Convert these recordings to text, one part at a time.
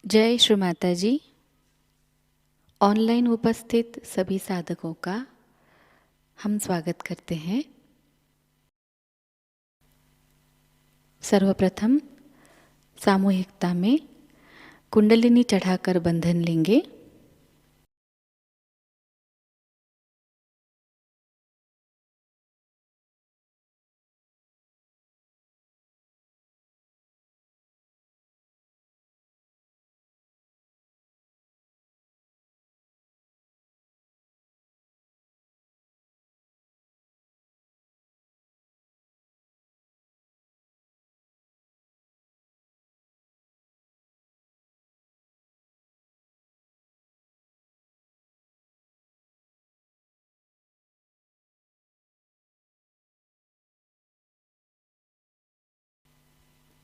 जय श्री माता जी। ऑनलाइन उपस्थित सभी साधकों का हम स्वागत करते हैं। सर्वप्रथम सामूहिकता में कुंडलिनी चढ़ाकर बंधन लेंगे।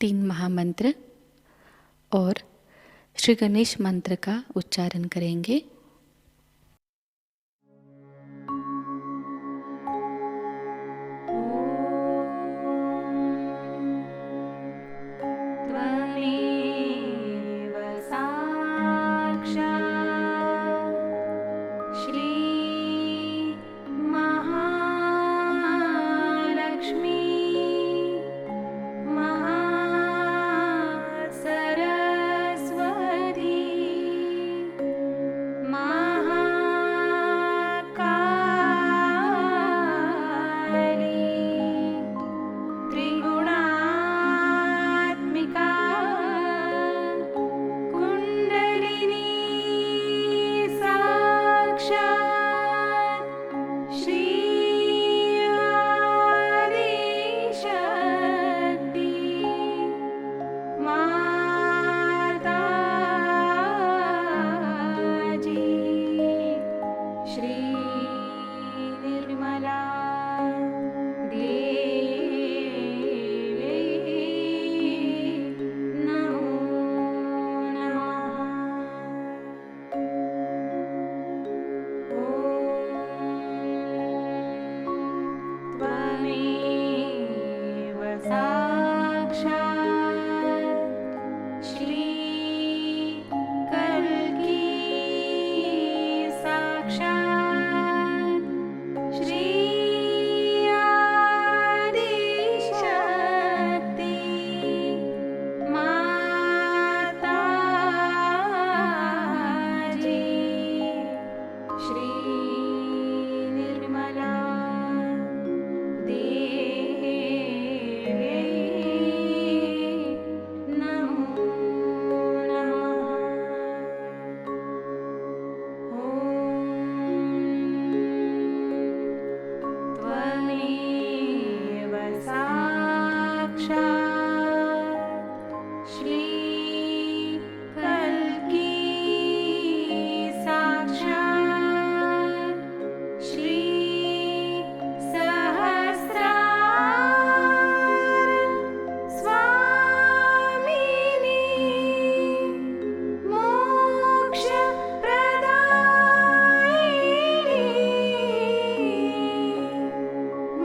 तीन महामंत्र और श्री गणेश मंत्र का उच्चारण करेंगे। त्वमेव साक्षात् श्री महालक्ष्मी महासरस्वती महाकाली त्रिगुणात्मिका कुण्डलिनी साक्षात् श्री आदिशक्ति माताजी श्री निर्मला नमो नमः। त्वमेव साक्षात् श्री कल्की साक्षात् श्री आदिशक्ति माताजी श्री निर्मला नमो नमः। त्वमेव साक्षात् श्री कल्की साक्षात् श्री सहस्रार स्वामिनी मोक्षप्रदायिनी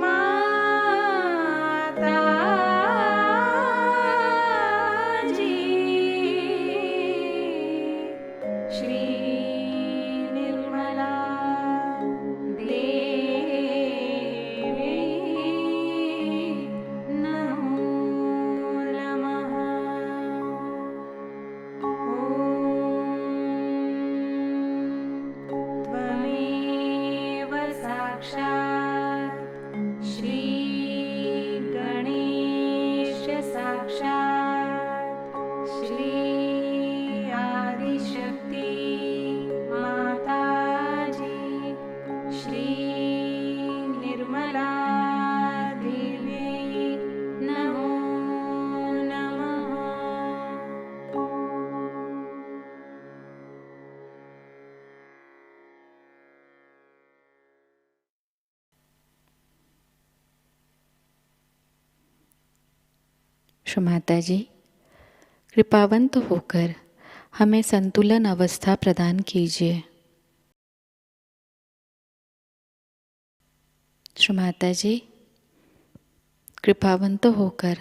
माताजी श्री निर्मला देवी नमो नमः। त्वमेव साक्षात् श्री गणेश साक्षात् श्री आदिशक्ति माताजी श्री निर्मला देवी नमो नमः। श्री माता जी, कृपावंत होकर हमें संतुलन अवस्था प्रदान कीजिए। श्री माता जी, कृपावंत होकर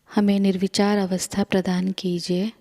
हमें निर्विचार अवस्था प्रदान कीजिए।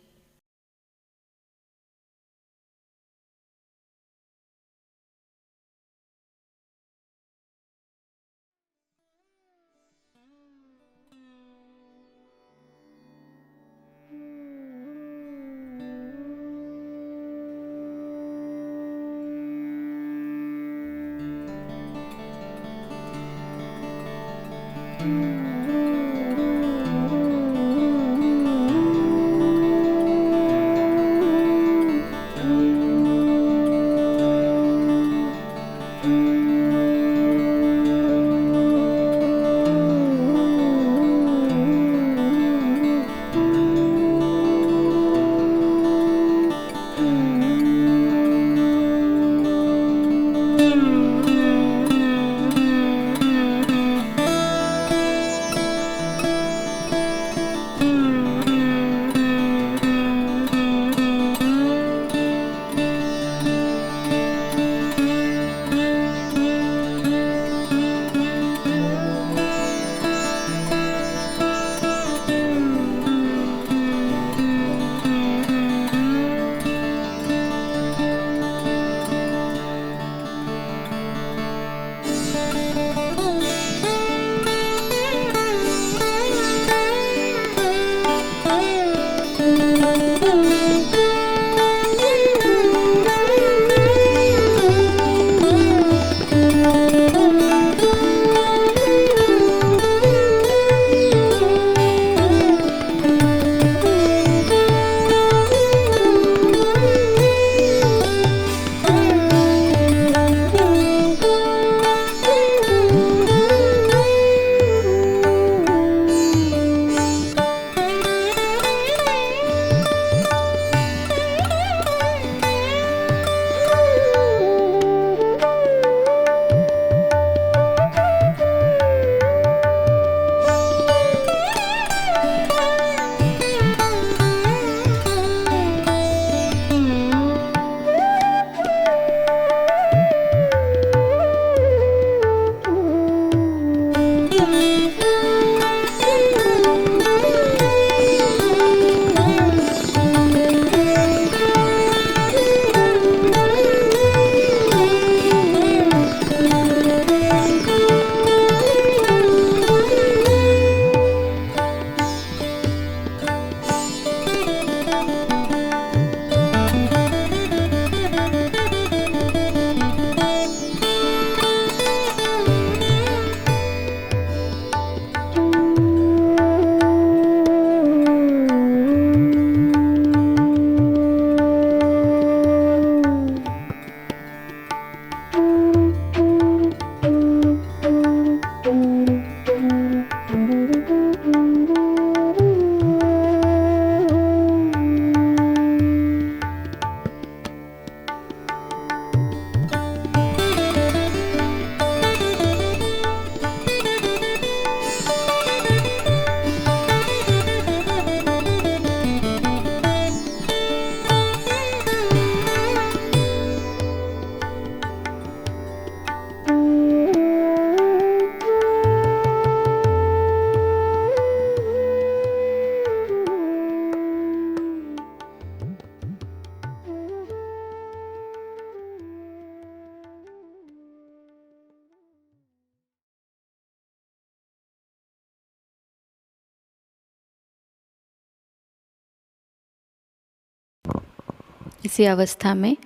इसी अवस्था में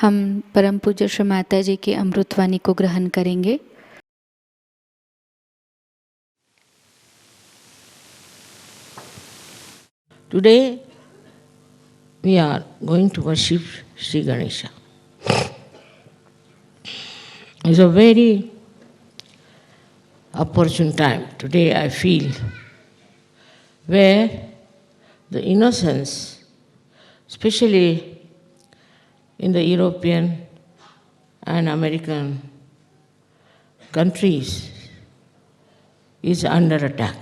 हम परम पूज्य श्री माता जी की अमृतवाणी को ग्रहण करेंगे। Today we are going to worship Sri Ganesha. It's a very opportune time today, I feel, where the innocence, especially in the European and American countries, is under attack.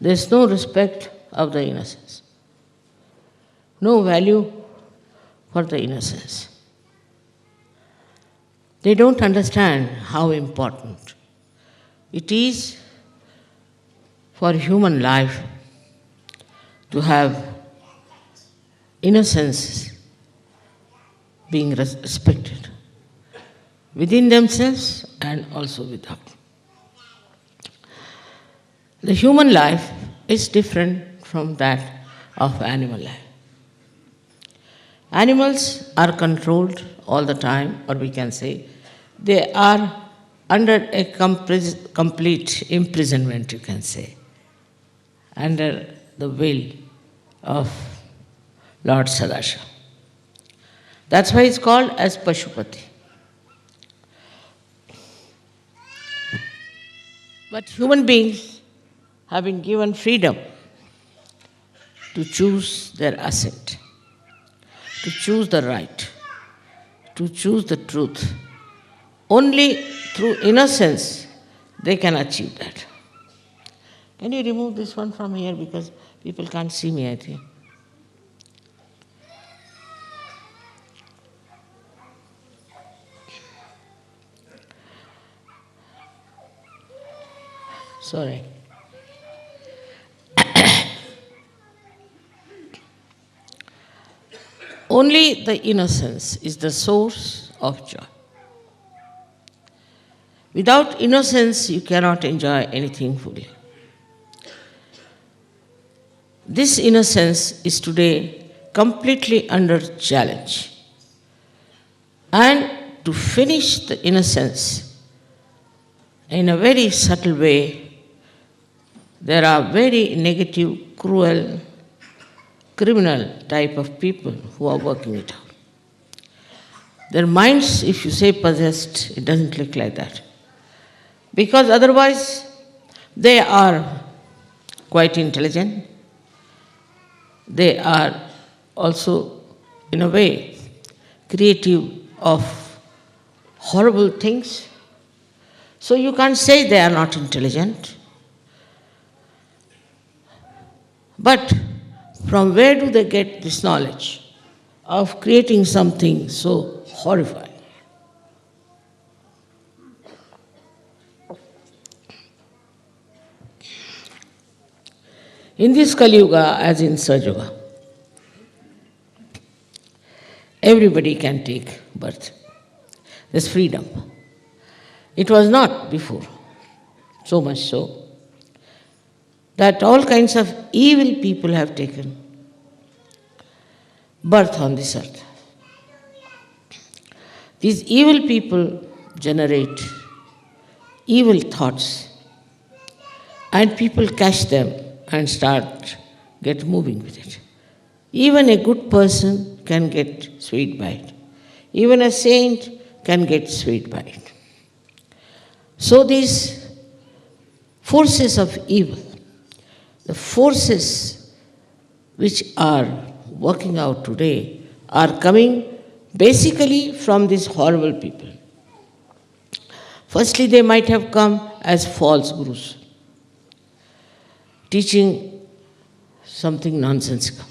There is no respect of the innocence, no value for the innocence. They don't understand how important it is for human life to have innocence being respected within themselves and also without. The human life is different from that of animal life. Animals are controlled all the time, or we can say they are under a complete imprisonment, you can say, under the will of Lord Sadashiva. That's why it's called as Pashupati. But human beings have been given freedom to choose their ascent, to choose the right, to choose the truth. Only through innocence they can achieve that. Can you remove this one from here, because people can't see me, I think. Sorry. Only the innocence is the source of joy. Without innocence, you cannot enjoy anything fully. This innocence is today completely under challenge. And to finish the innocence in a very subtle way, there are very negative, cruel, criminal type of people who are working it out. Their minds, if you say possessed, it doesn't look like that. Because otherwise, they are quite intelligent. They are also, in a way, creative of horrible things. So you can't say they are not intelligent. But from where do they get this knowledge of creating something so horrifying? In this Kali Yuga, as in Satyuga, everybody can take birth. There's freedom. It was not before, so much so that all kinds of evil people have taken birth on this earth. These evil people generate evil thoughts, and people catch them and get moving with it. Even a good person can get swayed by it. Even a saint can get swayed by it. So these forces of evil, the forces which are working out today, are coming basically from these horrible people. Firstly, they might have come as false gurus, teaching something nonsensical,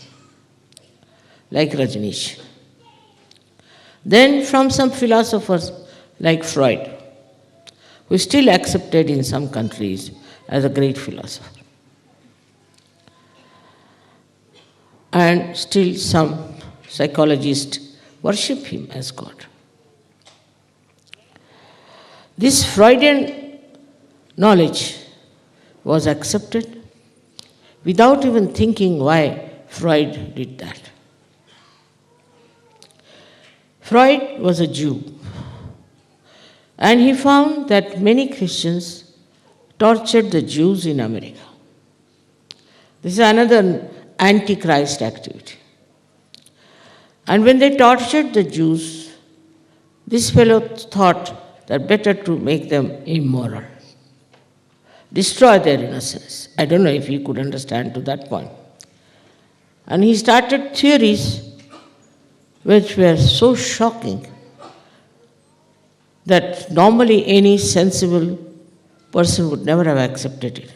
like Rajneesh. Then from some philosophers like Freud, who is still accepted in some countries as a great philosopher. And still some psychologists worship him as God. This Freudian knowledge was accepted without even thinking why Freud did that. Freud was a Jew, and he found that many Christians tortured the Jews in America. This is another antichrist activity. And when they tortured the Jews, this fellow thought that better to make them immoral, destroy their innocence. I don't know if he could understand to that point. And he started theories which were so shocking that normally any sensible person would never have accepted it.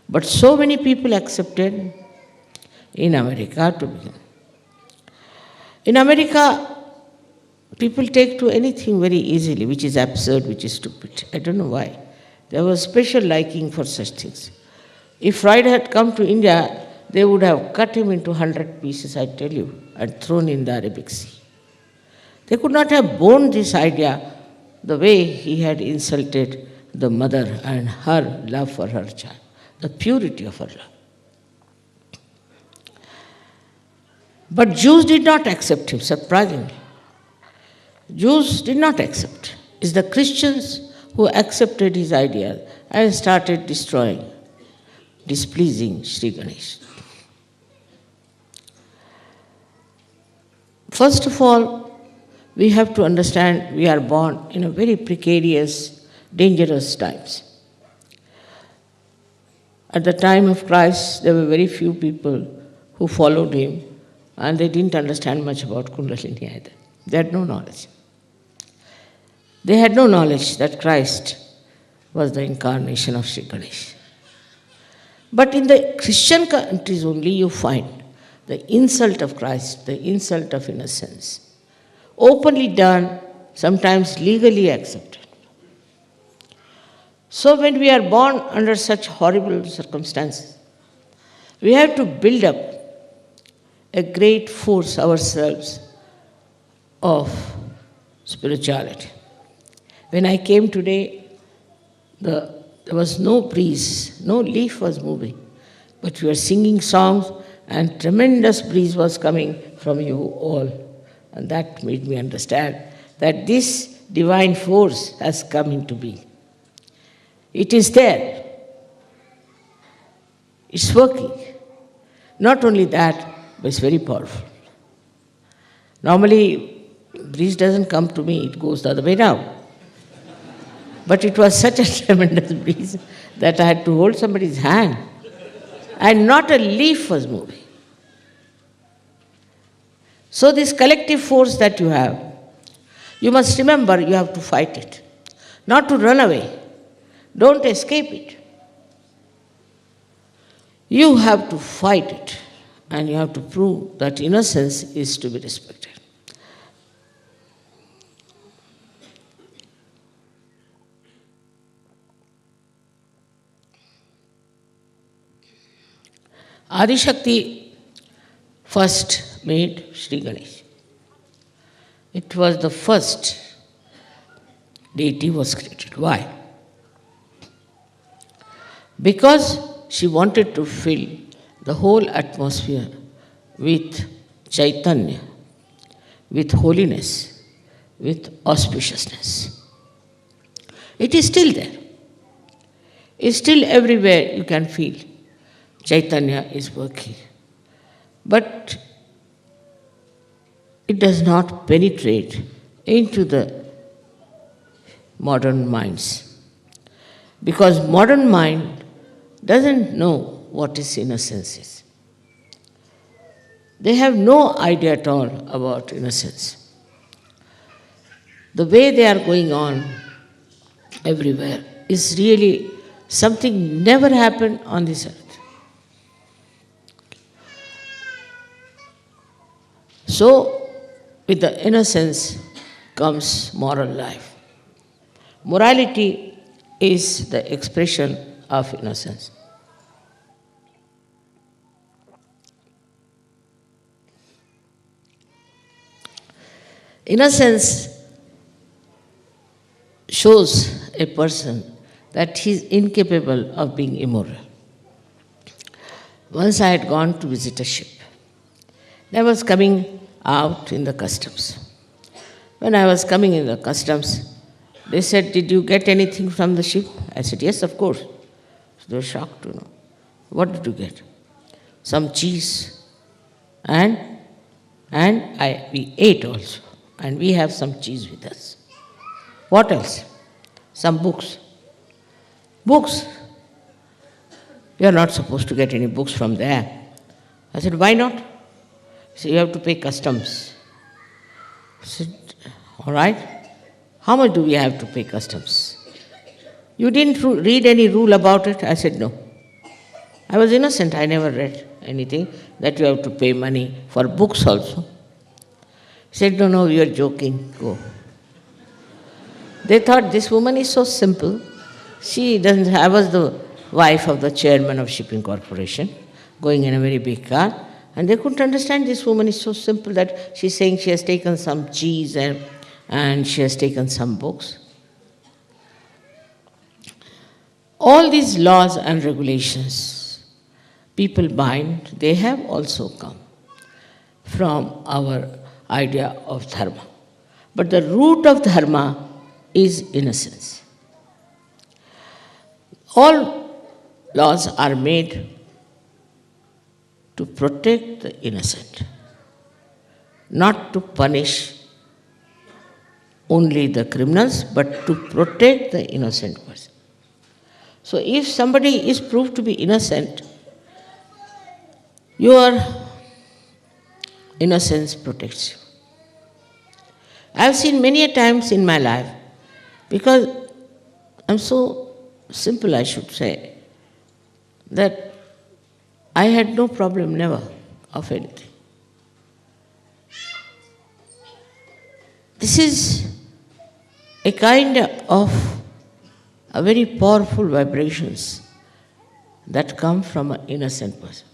But so many people accepted in America to begin. In America, people take to anything very easily, which is absurd, which is stupid. I don't know why. There was special liking for such things. If Freud had come to India, they would have cut him into 100 pieces, I tell you, and thrown in the Arabic Sea. They could not have borne this idea the way he had insulted the mother and her love for her child, the purity of her love. But Jews did not accept him, surprisingly. Jews did not accept. It's the Christians who accepted his ideas and started destroying, displeasing Sri Ganesh. First of all, we have to understand we are born in a very precarious, dangerous times. At the time of Christ, there were very few people who followed him, and they didn't understand much about Kundalini either. They had no knowledge. They had no knowledge that Christ was the incarnation of Sri Ganesh. But in the Christian countries only you find the insult of Christ, the insult of innocence, openly done, sometimes legally accepted. So when we are born under such horrible circumstances, we have to build up a great force ourselves of spirituality. When I came today, there was no breeze, no leaf was moving, But you were singing songs and tremendous breeze was coming from you all. And that made me understand that this divine force has come into being. It is there. It's working. Not only that, but it's very powerful. Normally, breeze doesn't come to me, it goes the other way round. But it was such a tremendous breeze that I had to hold somebody's hand and not a leaf was moving. So this collective force that you have, you must remember you have to fight it, not to run away. Don't escape it. You have to fight it and you have to prove that innocence is to be respected. Adi Shakti first made Sri Ganesh. It was the first deity was created. Why? Because she wanted to fill the whole atmosphere with Chaitanya, with holiness, with auspiciousness. It is still there. It's still everywhere you can feel Chaitanya is working. But it does not penetrate into the modern minds. Because modern mind doesn't know what is innocence is. They have no idea at all about innocence. The way they are going on everywhere is really something never happened on this earth. So, with the innocence comes moral life. Morality is the expression of innocence. Innocence shows a person that he is incapable of being immoral. Once I had gone to visit a ship. I was coming out in the customs. When I was coming in the customs, they said, "Did you get anything from the ship?" I said, "Yes, of course." So they were shocked to know. "What did you get?" "Some cheese. And we ate also. And we have some cheese with us." "What else?" "Some books." "Books? You are not supposed to get any books from there." I said, "Why not?" So you have to pay customs. I said, "All right. How much do we have to pay customs?" "You didn't read any rule about it?" I said, "No." I was innocent. I never read anything that you have to pay money for books also. He said, "No, you are joking. Go." They thought this woman is so simple. She doesn't. I was the wife of the chairman of Shipping Corporation, going in a very big car. And they couldn't understand this woman is so simple that she's saying she has taken some cheese and she has taken some books. All these laws and regulations people bind, they have also come from our idea of dharma. But the root of dharma is innocence. All laws are made to protect the innocent, not to punish only the criminals, but to protect the innocent person. So if somebody is proved to be innocent, your innocence protects you. I have seen many a times in my life, because I'm so simple, I should say, that I had no problem, never, of anything. This is a kind of a very powerful vibrations that come from an innocent person,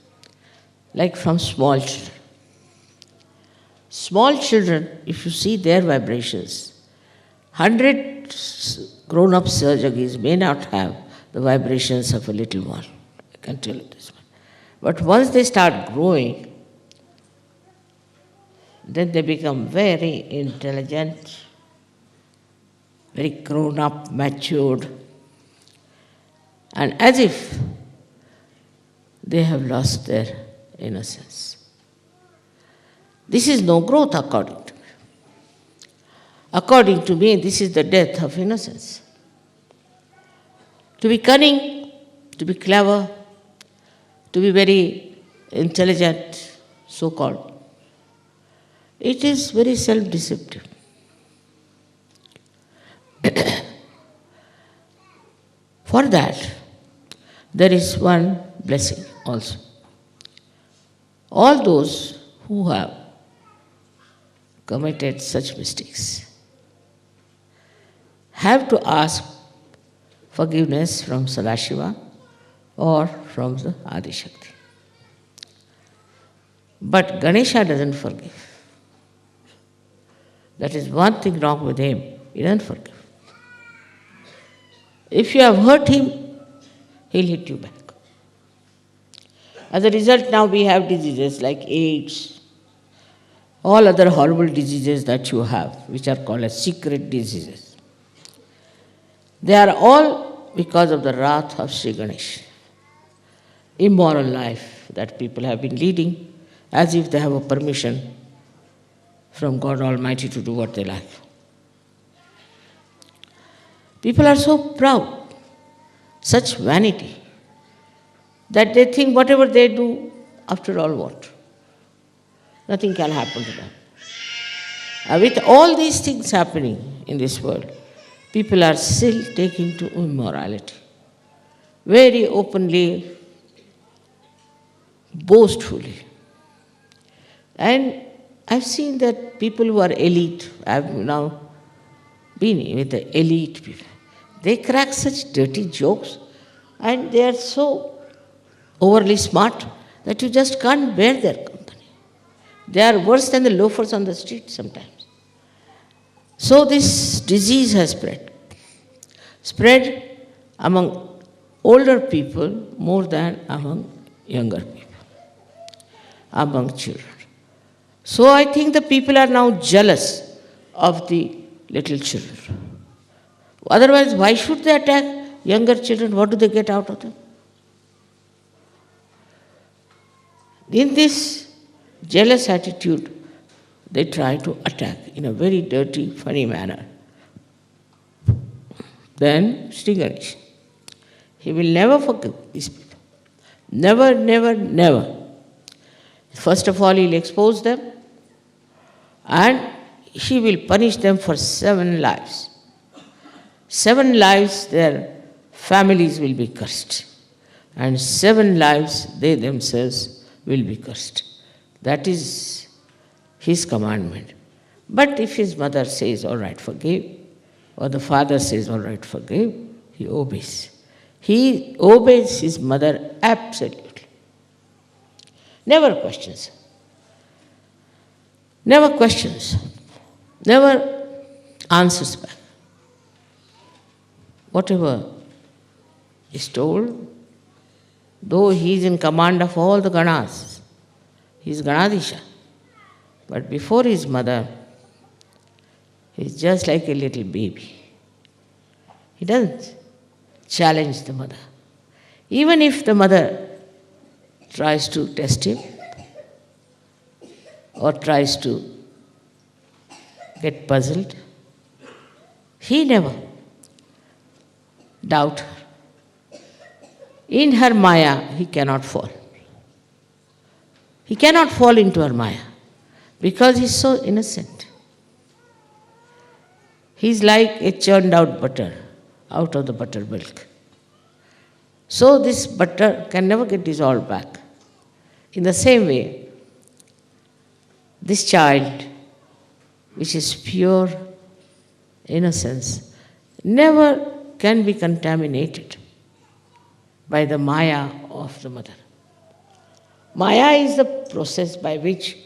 like from small children. Small children, if you see their vibrations, 100 grown-up surgeries may not have the vibrations of a little one. I can tell you this one. But once they start growing, then they become very intelligent, very grown up, matured, and as if they have lost their innocence. This is no growth according to me. According to me, this is the death of innocence. To be cunning, to be clever, to be very intelligent, so-called, it is very self-deceptive. For that, there is one blessing also. All those who have committed such mistakes have to ask forgiveness from Sadashiva or from the Adishakti. But Ganesha doesn't forgive. That is one thing wrong with him. He doesn't forgive. If you have hurt him, he'll hit you back. As a result, now we have diseases like AIDS, all other horrible diseases that you have, which are called as secret diseases. They are all because of the wrath of Sri Ganesh. Immoral life that people have been leading as if they have a permission from God Almighty to do what they like. People are so proud, such vanity, that they think whatever they do, after all what? Nothing can happen to them. With all these things happening in this world, people are still taking to immorality. Very openly, boastfully. And I've seen that people who are elite, I've now been with the elite people, they crack such dirty jokes and they are so overly smart that you just can't bear their company. They are worse than the loafers on the street sometimes. So this disease has spread among older people more than among younger people, among children. So I think the people are now jealous of the little children. Otherwise, why should they attack younger children? What do they get out of them? In this jealous attitude, they try to attack in a very dirty, funny manner. Then Sri Ganesh, he will never forgive these people. Never, never, never. First of all, he'll expose them and he will punish them for 7 lives. 7 lives their families will be cursed. And 7 lives they themselves will be cursed. That is his commandment. But if his mother says, all right, forgive, or the father says, all right, forgive, he obeys. He obeys his mother absolutely. Never questions. Never questions. Never answers back. Whatever is told, though he is in command of all the Ganas, he is Ganadisha. But before his mother, he is just like a little baby. He doesn't challenge the mother. Even if the mother tries to test him or tries to get puzzled, he never doubt her. In her Maya, he cannot fall. He cannot fall into her Maya because he is so innocent. He is like a churned out butter out of the buttermilk. So this butter can never get dissolved back. In the same way, this child, which is pure innocence, never can be contaminated by the Maya of the mother. Maya is the process by which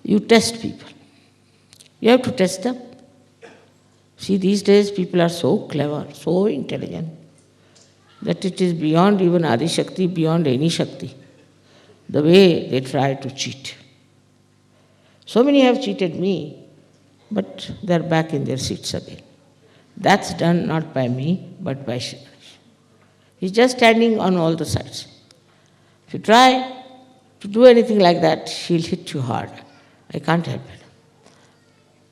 you test people. You have to test them. See, these days people are so clever, so intelligent. that it is beyond even Adi Shakti, beyond any Shakti, the way they try to cheat. So many have cheated me, but they're back in their seats again. That's done not by me, but by Shri Ganesh. He's just standing on all the sides. If you try to do anything like that, he'll hit you hard. I can't help it.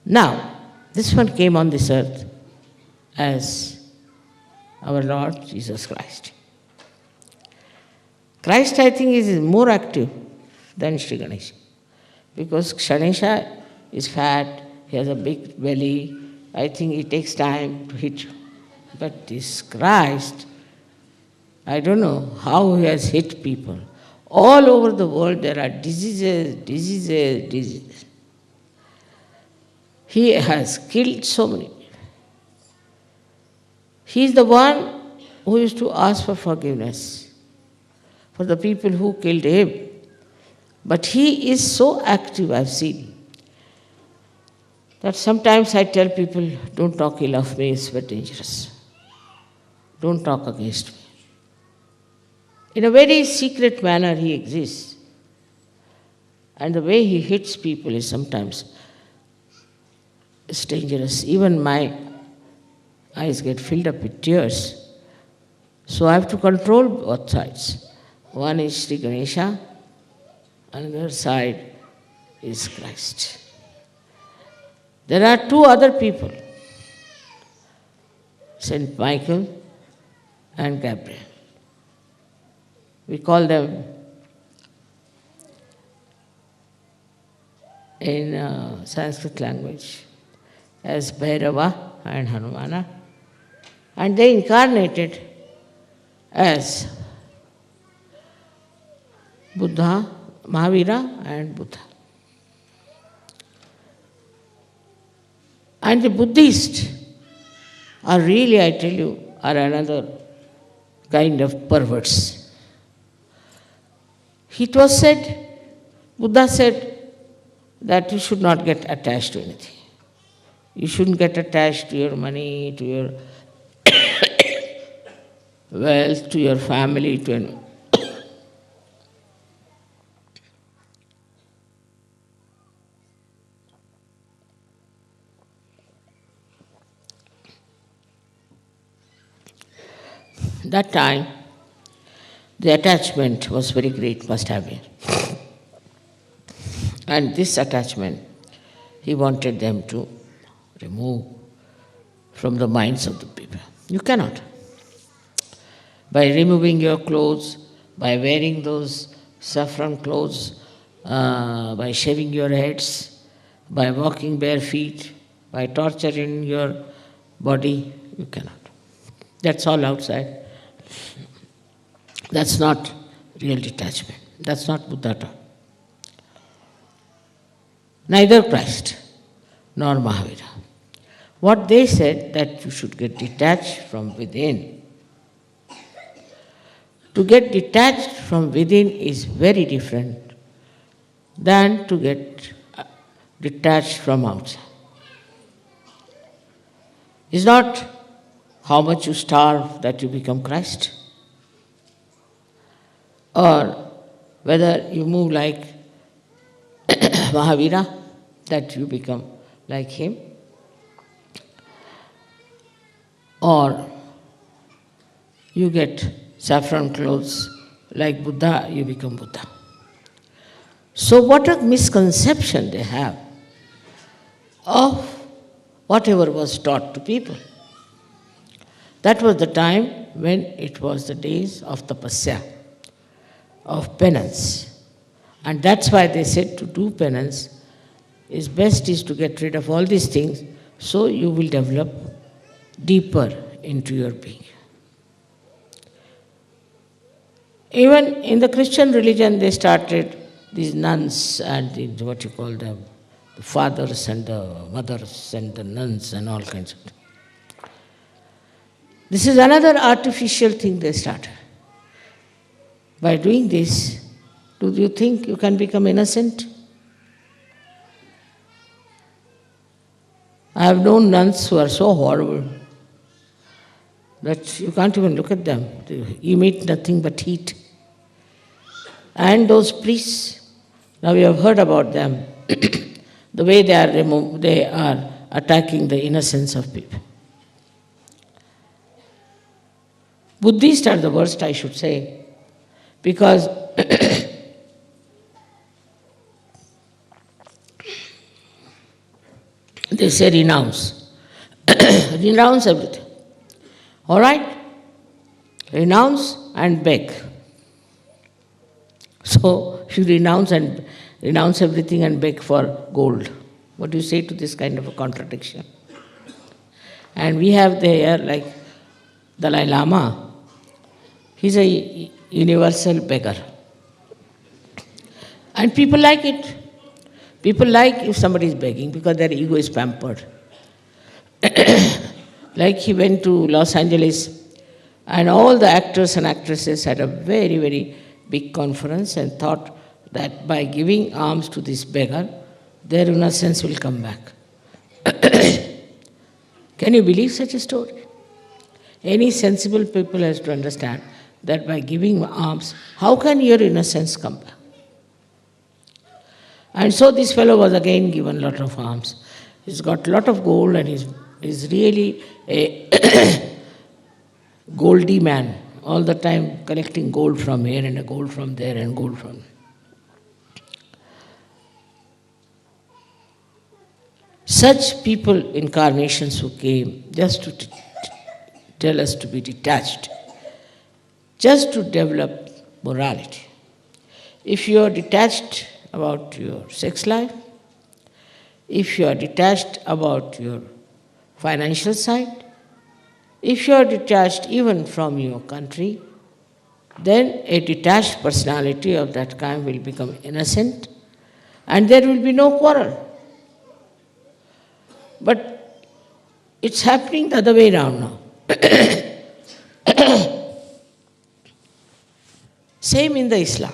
Now, this one came on this earth as our Lord Jesus Christ. Christ, I think, is more active than Shri Ganesha, because Ganesha is fat, he has a big belly, I think it takes time to hit you. But this Christ, I don't know how he has hit people. All over the world there are diseases. He has killed so many. He is the one who used to ask for forgiveness for the people who killed him. But he is so active, I've seen, that sometimes I tell people, don't talk ill of me, it's very dangerous. Don't talk against me. In a very secret manner he exists. And the way he hits people is sometimes dangerous. Even my eyes get filled up with tears. So I have to control both sides. One is Sri Ganesha, another side is Christ. There are two other people, Saint Michael and Gabriel. We call them in Sanskrit language as Bhairava and Hanumana, and they incarnated as Buddha, Mahavira and Buddha. And the Buddhists are really, I tell you, are another kind of perverts. It was said, Buddha said, that you should not get attached to anything. You shouldn't get attached to your money, to your wealth, to your family, to anyone. That time, the attachment was very great, must have been. And this attachment, he wanted them to remove from the minds of the people. You cannot. By removing your clothes, by wearing those saffron clothes, by shaving your heads, by walking bare feet, by torturing your body, you cannot. That's all outside. That's not real detachment. That's not Buddha taught. Neither Christ nor Mahavira. What they said, that you should get detached from within. To get detached from within is very different than to get detached from outside. It's not how much you starve that you become Christ, or whether you move like Mahavira, that you become like him, or you get saffron clothes like Buddha, you become Buddha. So what a misconception they have of whatever was taught to people. That was the time when it was the days of tapasya, of penance. And that's why they said to do penance is best is to get rid of all these things, so you will develop deeper into your being. Even in the Christian religion, they started these nuns and what you call them, the fathers and the mothers and the nuns and all kinds of things. This is another artificial thing they started. By doing this, do you think you can become innocent? I have known nuns who are so horrible. that you can't even look at them. They emit nothing but heat. And those priests, now we have heard about them, the way they are attacking the innocence of people. Buddhists are the worst, I should say, because they say renounce. Renounce everything. All right? Renounce and beg. So you renounce everything and beg for gold. What do you say to this kind of a contradiction? And we have there like Dalai Lama. He's a universal beggar. And people like it. People like if somebody is begging because their ego is pampered. Like he went to Los Angeles and all the actors and actresses had a very, very big conference and thought that by giving alms to this beggar, their innocence will come back. Can you believe such a story? Any sensible people has to understand that by giving alms, how can your innocence come back? And so this fellow was again given a lot of alms. He's got a lot of gold and he's really a goldy man, all the time collecting gold from here and gold from there and gold from... Such people, incarnations who came just to tell us to be detached, just to develop morality. If you are detached about your sex life, if you are detached about your financial side, if you are detached even from your country, then a detached personality of that kind will become innocent and there will be no quarrel. But it's happening the other way around now. Same in the Islam.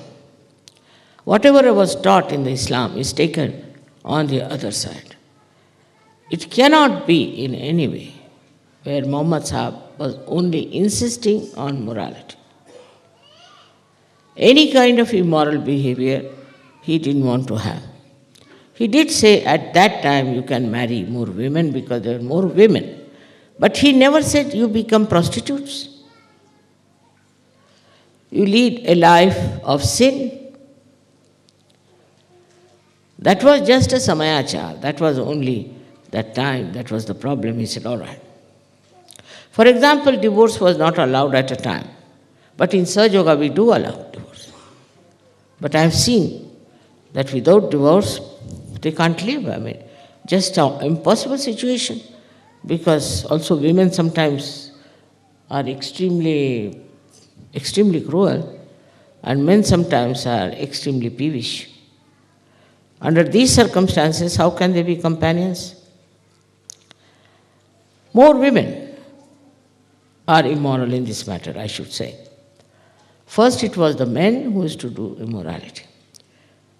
Whatever was taught in the Islam is taken on the other side. It cannot be in any way where Muhammad Sahib was only insisting on morality. Any kind of immoral behavior he didn't want to have. He did say at that time you can marry more women because there are more women. But he never said you become prostitutes. You lead a life of sin. That was just a samayachar. That was only that time. That was the problem. He said, all right. For example, divorce was not allowed at a time. But in Sahaja Yoga we do allow divorce. But I have seen that without divorce, they can't live. I mean, just an impossible situation. Because also women sometimes are extremely cruel, and men sometimes are extremely peevish. Under these circumstances, how can they be companions? More women are immoral in this matter, I should say. First, it was the men who used to do immorality.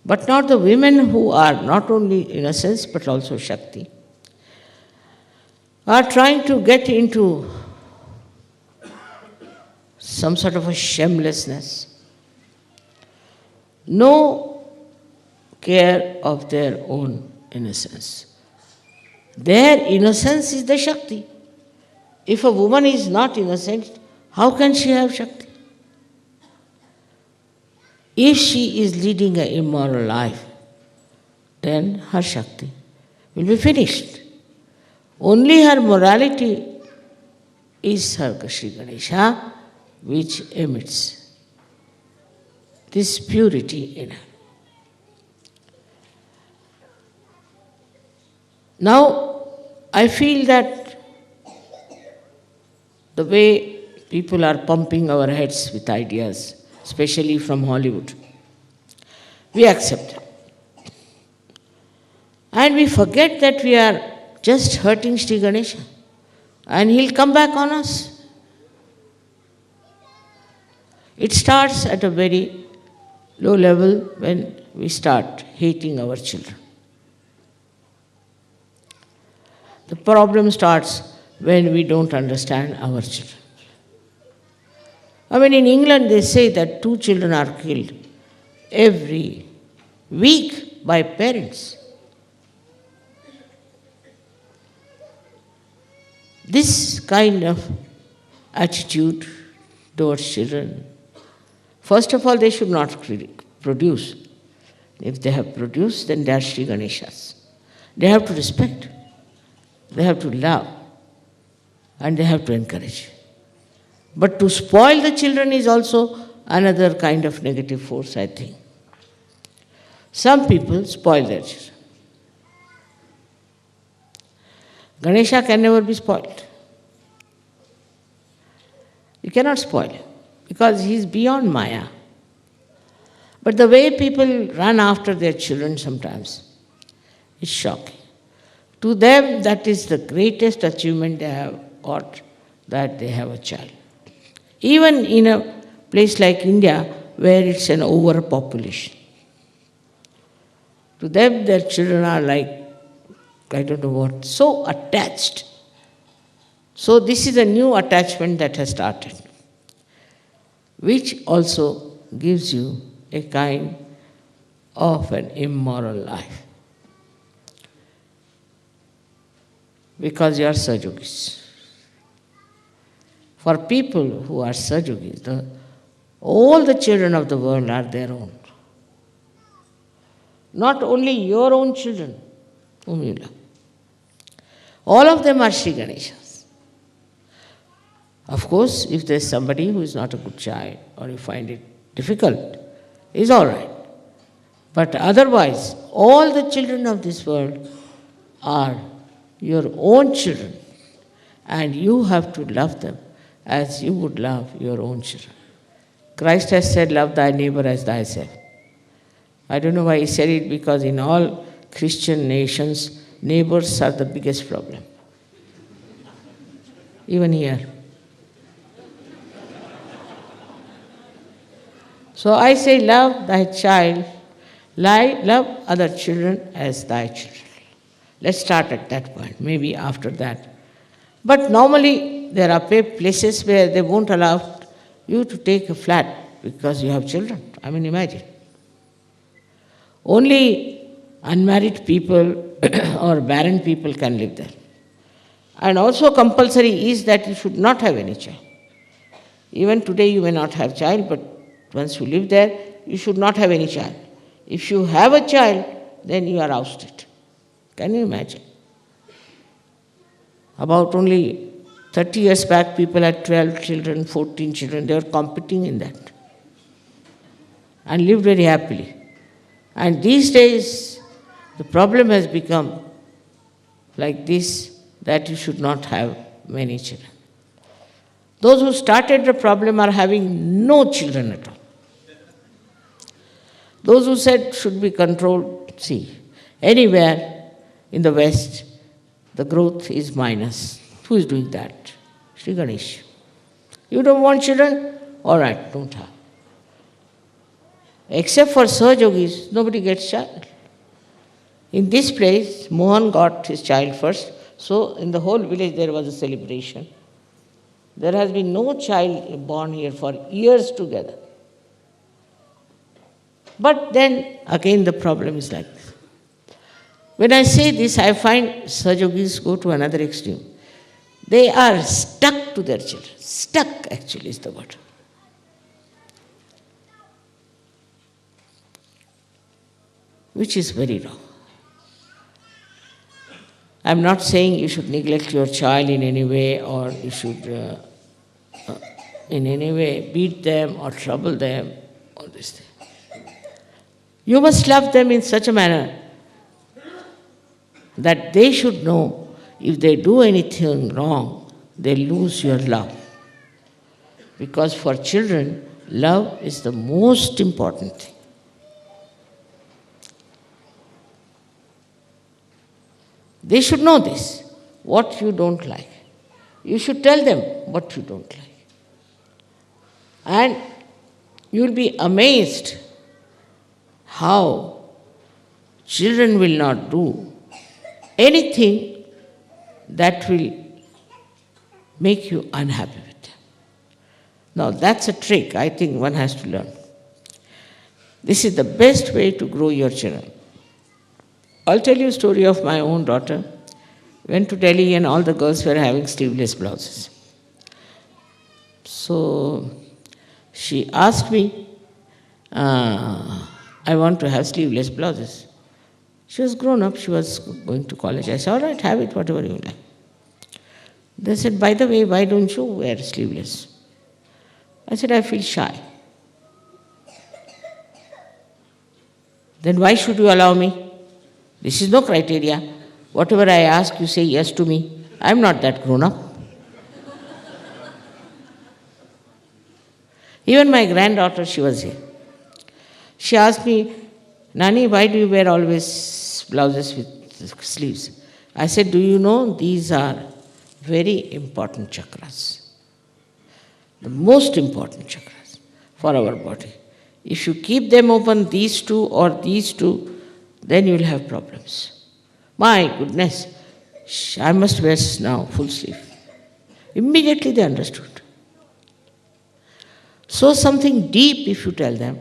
But not the women who are not only innocence but also Shakti, are trying to get into some sort of a shamelessness. No care of their own innocence. Their innocence is the Shakti. If a woman is not innocent, how can she have Shakti? If she is leading an immoral life, then her Shakti will be finished. Only her morality is her Shri Ganesha, which emits this purity in her. Now, I feel that the way people are pumping our heads with ideas, especially from Hollywood, we accept it. And we forget that we are just hurting Shri Ganesha, and he'll come back on us. It starts at a very low level when we start hating our children. The problem starts when we don't understand our children. I mean, in England they say that 2 children are killed every week by parents. This kind of attitude towards children, first of all, they should not produce. If they have produced, then they are Sri Ganeshas. They have to respect, they have to love, and they have to encourage. But to spoil the children is also another kind of negative force, I think. Some people spoil their children. Ganesha can never be spoiled. You cannot spoil him because he is beyond Maya. But the way people run after their children sometimes is shocking. To them, that is the greatest achievement they have got, that they have a child. Even in a place like India, where it's an overpopulation. To them, their children are like, I don't know what, so attached. So this is a new attachment that has started, which also gives you a kind of an immoral life. Because you are Sajogis. For people who are Sajogis, all the children of the world are their own. Not only your own children whom you love. All of them are Sri Ganeshas. Of course, if there is somebody who is not a good child or you find it difficult, is all right. But otherwise, all the children of this world are your own children, and you have to love them as you would love your own children. Christ has said, love thy neighbor as thyself. I don't know why he said it, because in all Christian nations, neighbors are the biggest problem. Even here. So I say, love thy child, love other children as thy children. Let's start at that point, maybe after that. But normally there are places where they won't allow you to take a flat because you have children. I mean, imagine. Only unmarried people or barren people can live there. And also compulsory is that you should not have any child. Even today you may not have child, but once you live there, you should not have any child. If you have a child, then you are ousted. Can you imagine? About only 30 years back, people had 12 children, 14 children. They were competing in that and lived very happily. And these days, the problem has become like this, that you should not have many children. Those who started the problem are having no children at all. Those who said should be controlled, see, anywhere in the West, the growth is minus. Who is doing that? Sri Ganesh. You don't want children? All right, don't have. Except for Sahajogis, nobody gets child. In this place, Mohan got his child first, so in the whole village there was a celebration. There has been no child born here for years together. But then again the problem is like this. When I say this, I find Sahajogis go to another extreme. They are stuck to their children. Stuck, actually, is the word. Which is very wrong. I am not saying you should neglect your child in any way, or you should in any way beat them or trouble them, all this thing. You must love them in such a manner that they should know if they do anything wrong, they lose your love. Because for children, love is the most important thing. They should know this, what you don't like. You should tell them what you don't like. And you will be amazed how children will not do anything that will make you unhappy with them. Now that's a trick I think one has to learn. This is the best way to grow your children. I'll tell you a story of my own daughter. Went to Delhi and all the girls were having sleeveless blouses. So she asked me, I want to have sleeveless blouses. She was grown up, she was going to college. I said, all right, have it, whatever you like. They said, by the way, why don't you wear sleeveless? I said, I feel shy. Then why should you allow me? This is no criteria. Whatever I ask, you say yes to me. I'm not that grown up. Even my granddaughter, she was here. She asked me, Nani, why do you wear always blouses with sleeves? I said, do you know these are very important chakras? The most important chakras for our body. If you keep them open, these two or these two, then you will have problems. My goodness, I must wear now full sleeve. Immediately they understood. So something deep if you tell them,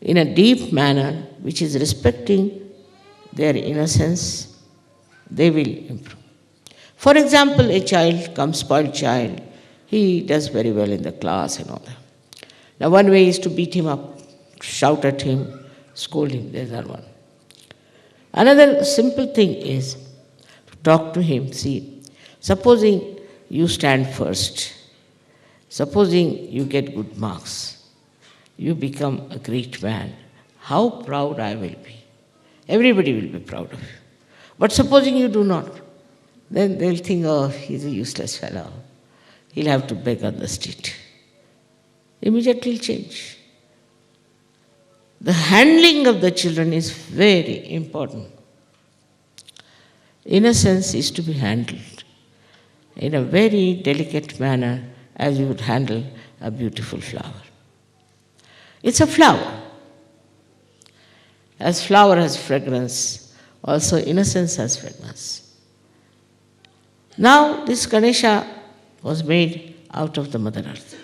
in a deep manner, which is respecting their innocence, they will improve. For example, a child comes, spoiled child, he does very well in the class and all that. Now one way is to beat him up, shout at him, scold him, there's that one. Another simple thing is to talk to him. See, supposing you stand first, supposing you get good marks, you become a great man, how proud I will be. Everybody will be proud of you. But supposing you do not, then they'll think, oh, he's a useless fellow. He'll have to beg on the street. Immediately it'll change. The handling of the children is very important. Innocence is to be handled in a very delicate manner as you would handle a beautiful flower. It's a flower. As flower has fragrance, also innocence has fragrance. Now this Ganesha was made out of the Mother Earth.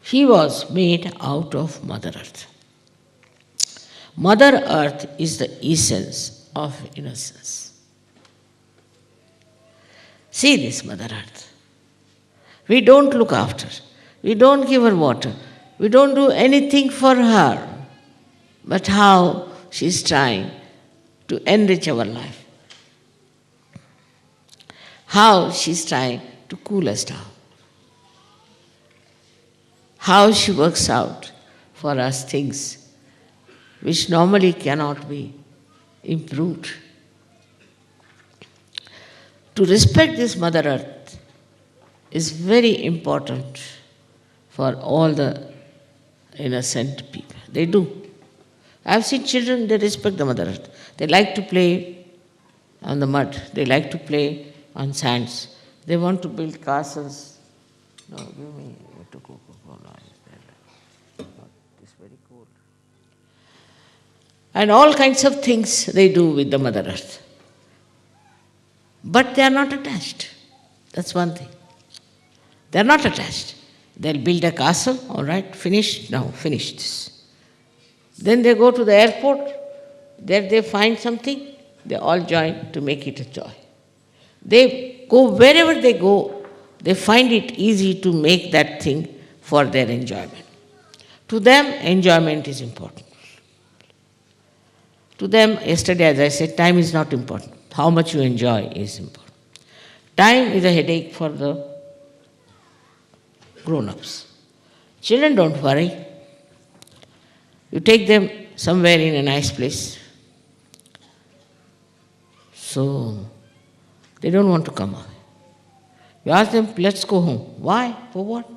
He was made out of Mother Earth. Mother Earth is the essence of innocence. See this Mother Earth. We don't look after her. We don't give her water. We don't do anything for her. But how she's trying to enrich our life. How she's trying to cool us down. How she works out for us things which normally cannot be improved. To respect this Mother Earth is very important for all the innocent people. They do. I have seen children, they respect the Mother Earth. They like to play on the mud. They like to play on sands. They want to build castles. No, give me to Coca-Cola. It's very cold. And all kinds of things they do with the Mother Earth. But they are not attached. That's one thing. They are not attached. They'll build a castle, all right, finished, now finish this. Then they go to the airport, there they find something, they all join to make it a joy. They go wherever they go, they find it easy to make that thing for their enjoyment. To them, enjoyment is important. To them, yesterday as I said, time is not important. How much you enjoy is important. Time is a headache for the grown-ups. Children don't worry. You take them somewhere in a nice place. So, they don't want to come away. You ask them, let's go home. Why? For what?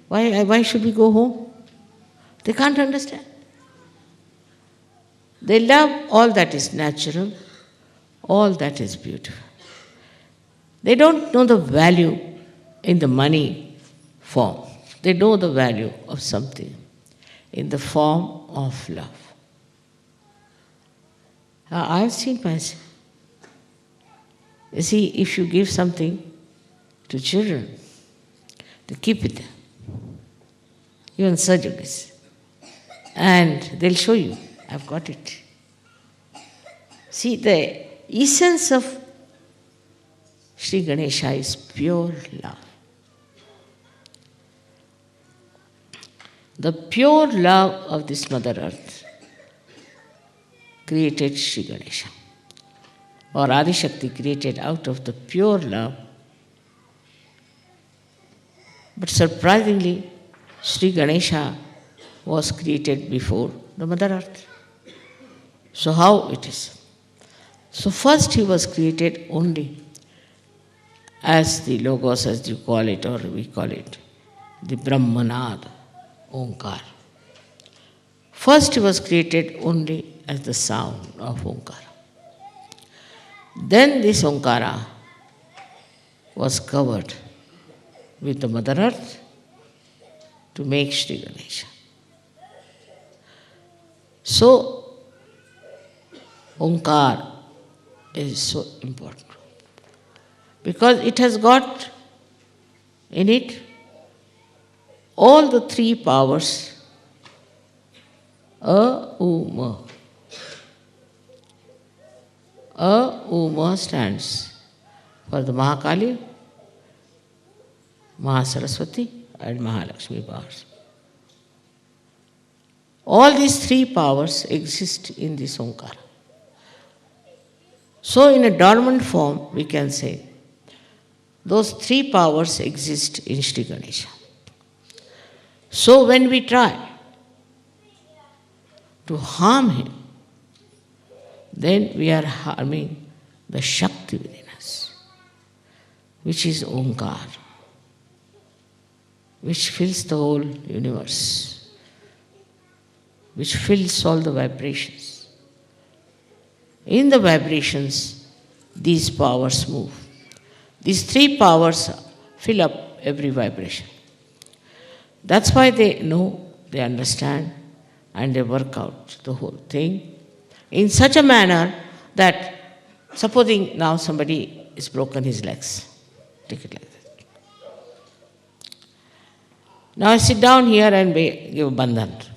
Why should we go home? They can't understand. They love all that is natural, All that is beautiful. They don't know the value in the money form. They know the value of something in the form of love. I've seen myself. You see, if you give something to children, they keep it there. Even surgeries. And they'll show you, I've got it. See, the essence of Sri Ganesha is pure love. The pure love of this Mother Earth created Sri Ganesha. Or Adi Shakti created out of the pure love. But surprisingly, Sri Ganesha was created before the Mother Earth. So how it is? So first he was created only as the Logos, as you call it, or we call it, the Brahmanad, Omkar. First he was created only as the sound of Omkara. Then this Omkara was covered with the Mother Earth to make Sri Ganesha. So, Omkar is so important because it has got in it all the three powers. A-U-Ma. A-U-Ma stands for the Mahakali, Mahasaraswati and Mahalakshmi powers. All these three powers exist in this Omkara. So in a dormant form, we can say, those three powers exist in Sri Ganesha. So when we try to harm him, then we are harming the Shakti within us, which is Omkar, which fills the whole universe, which fills all the vibrations. In the vibrations, these powers move. These three powers fill up every vibration. That's why they know, they understand, and they work out the whole thing in such a manner that, supposing now somebody is broken his legs, take it like that. Now I sit down here and give bandhan.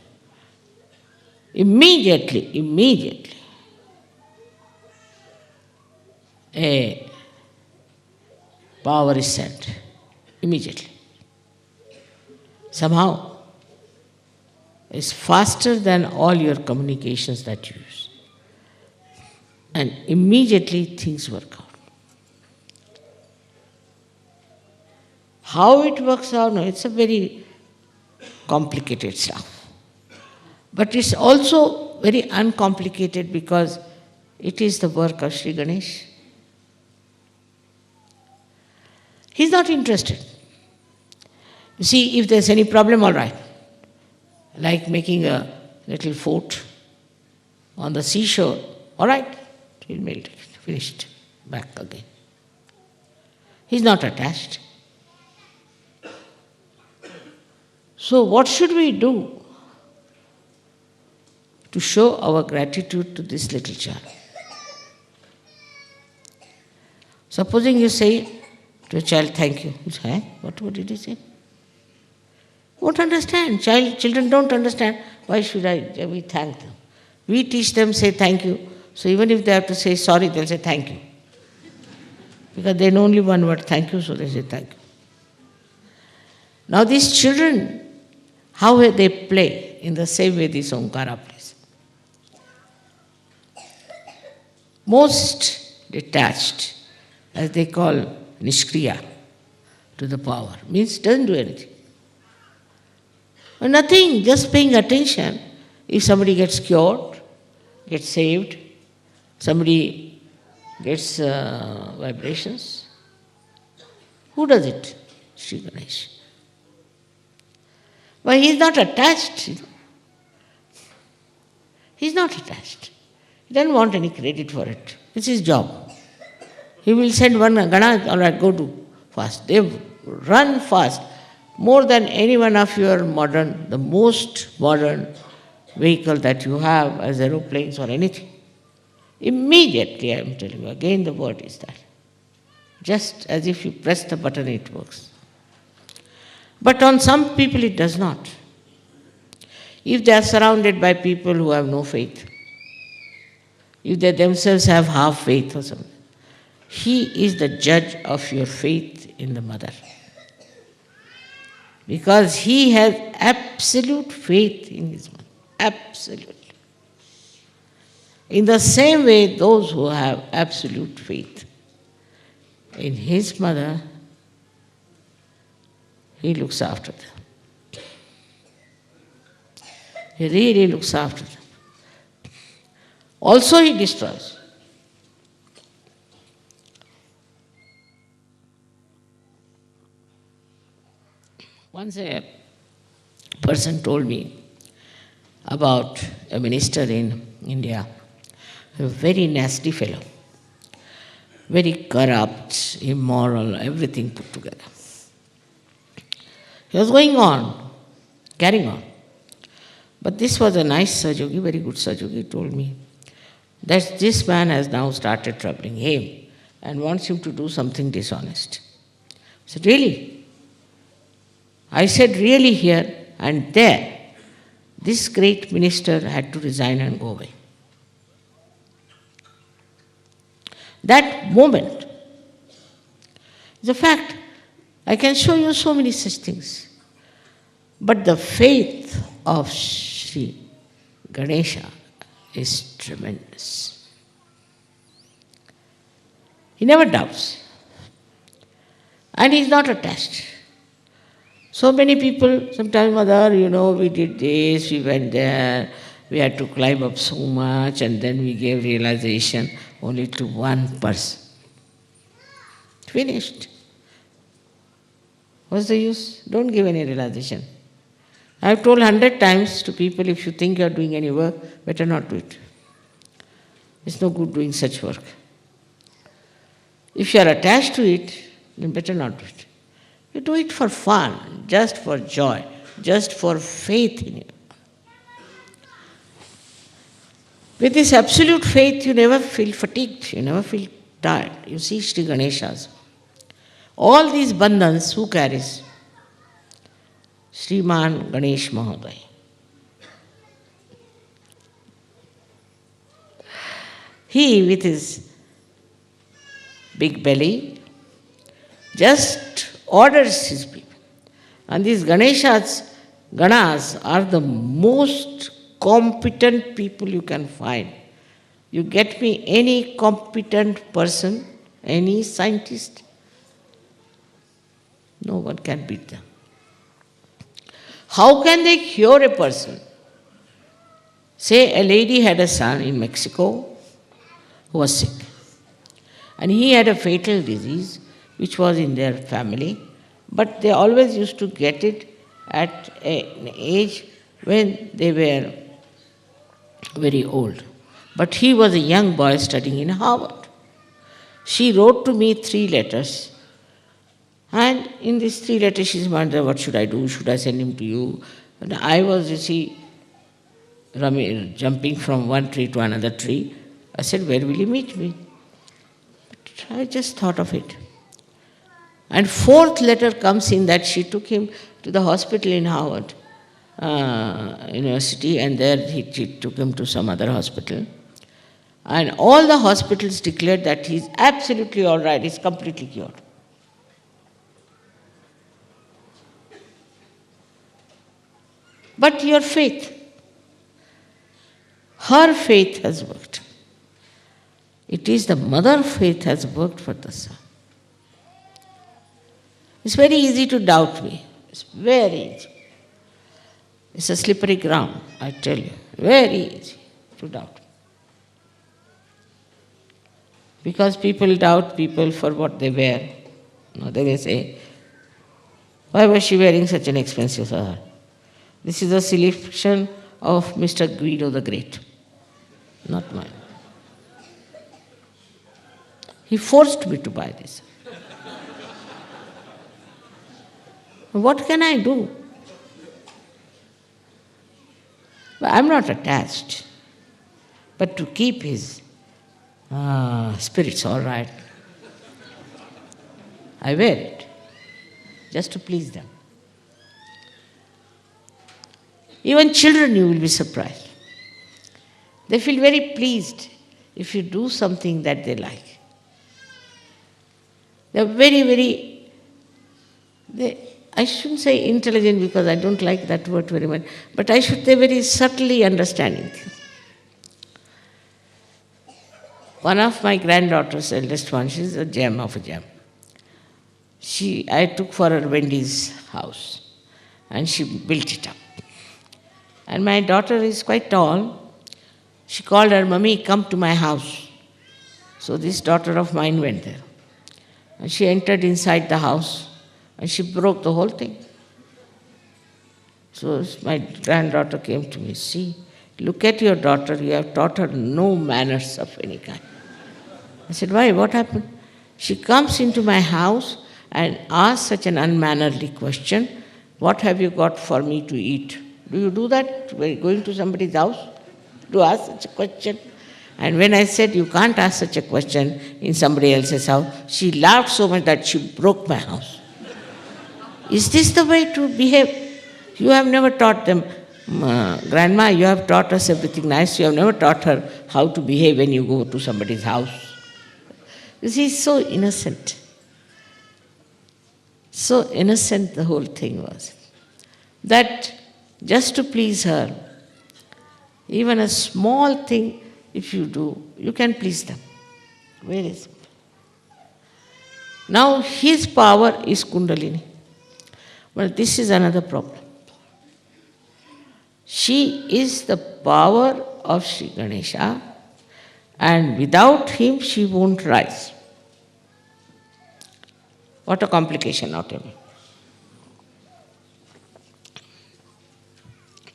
Immediately, a power is sent. Immediately. Somehow, it's faster than all your communications that you use. And immediately things work out. How it works out, no, it's a very complicated stuff. But it's also very uncomplicated because it is the work of Sri Ganesh. He's not interested. You see, if there's any problem, all right. Like making a little fort on the seashore, all right, he'll make it, finished, back again. He's not attached. So what should we do to show our gratitude to this little child? Supposing you say to a child, thank you. You say, what did he say? Won't understand. Children don't understand. Why should we thank them? We teach them, say thank you. So even if they have to say sorry, they'll say thank you. Because they know only one word, thank you, so they say thank you. Now these children, how they play in the same way this Omkara plays. Most detached, as they call Nishkriya, to the power, means doesn't do anything. Nothing, just paying attention. If somebody gets cured, gets saved, somebody gets vibrations, who does it? Sri Ganesh. But he is not attached. He is not attached. He doesn't want any credit for it. It's his job. He will send one Gana, all right, go do fast. They run fast. More than any one of your modern, the most modern vehicle that you have as aeroplanes or anything. Immediately, I am telling you, again the word is that. Just as if you press the button, it works. But on some people it does not. If they are surrounded by people who have no faith, if they themselves have half faith or something, he is the judge of your faith in the mother. Because he has absolute faith in his mother. Absolutely. In the same way, those who have absolute faith in his mother, he looks after them. He really looks after them. Also, he destroys. Once a person told me about a minister in India, a very nasty fellow, very corrupt, immoral, everything put together. He was going on, carrying on. But this was a nice Sahajogi, very good Sahajogi, told me that this man has now started troubling him and wants him to do something dishonest. I said, really? I said, really here and there, this great minister had to resign and go away. That moment is a fact. I can show you so many such things. But the faith of Sri Ganesha is tremendous. He never doubts. And he is not attached. So many people, sometimes, mother, we did this, we went there, we had to climb up so much, and then we gave realization only to one person. Finished. What's the use? Don't give any realization. I've told 100 times to people, if you think you're doing any work, better not do it. It's no good doing such work. If you are attached to it, then better not do it. You do it for fun, just for joy, just for faith in it. With this absolute faith, you never feel fatigued, you never feel tired. You see Sri Ganeshas. All these bandhans, who carries? Sriman Ganesh Mahoday. He, with his big belly, just orders his people. And these Ganas are the most competent people you can find. You get me any competent person, any scientist, no one can beat them. How can they cure a person? Say a lady had a son in Mexico who was sick. And he had a fatal disease which was in their family, but they always used to get it at an age when they were very old. But he was a young boy studying in Harvard. She wrote to me 3 letters. And in these 3 letters, she said, what should I do? Should I send him to you? And I was, jumping from one tree to another tree. I said, where will you meet me? But I just thought of it. And 4th letter comes in that she took him to the hospital in Harvard University, and there she took him to some other hospital. And all the hospitals declared that he's absolutely all right, he's completely cured. But your faith, her faith has worked. It is the mother faith has worked for the son. It's very easy to doubt me. It's very easy. It's a slippery ground, I tell you. Very easy to doubt. Because people doubt people for what they wear. They may say, why was she wearing such an expensive sari? This is a selection of Mr. Guido the Great, not mine. He forced me to buy this. What can I do? But I'm not attached. But to keep his spirits all right, I wear it, just to please them. Even children, you will be surprised. They feel very pleased if you do something that they like. They are very, I shouldn't say intelligent because I don't like that word very much, but I should say very subtly understanding things. One of my granddaughters, eldest one, she's a gem of a gem. I took for her Wendy's house and she built it up. And my daughter is quite tall. She called her, "Mummy, come to my house." So this daughter of mine went there. And she entered inside the house and she broke the whole thing. So my granddaughter came to me, "See, look at your daughter, you have taught her no manners of any kind." I said, "Why? What happened?" She comes into my house and asks such an unmannerly question, "What have you got for me to eat?" Do you do that when going to somebody's house? To ask such a question? And when I said, "You can't ask such a question in somebody else's house," she laughed so much that she broke my house. Is this the way to behave? You have never taught them, "Grandma, you have taught us everything nice. You have never taught her how to behave when you go to somebody's house." You see, so innocent. So innocent the whole thing was. That just to please her, even a small thing, if you do, you can please them. Very simple. Now his power is Kundalini. But this is another problem. She is the power of Sri Ganesha, and without him she won't rise. What a complication, not a me.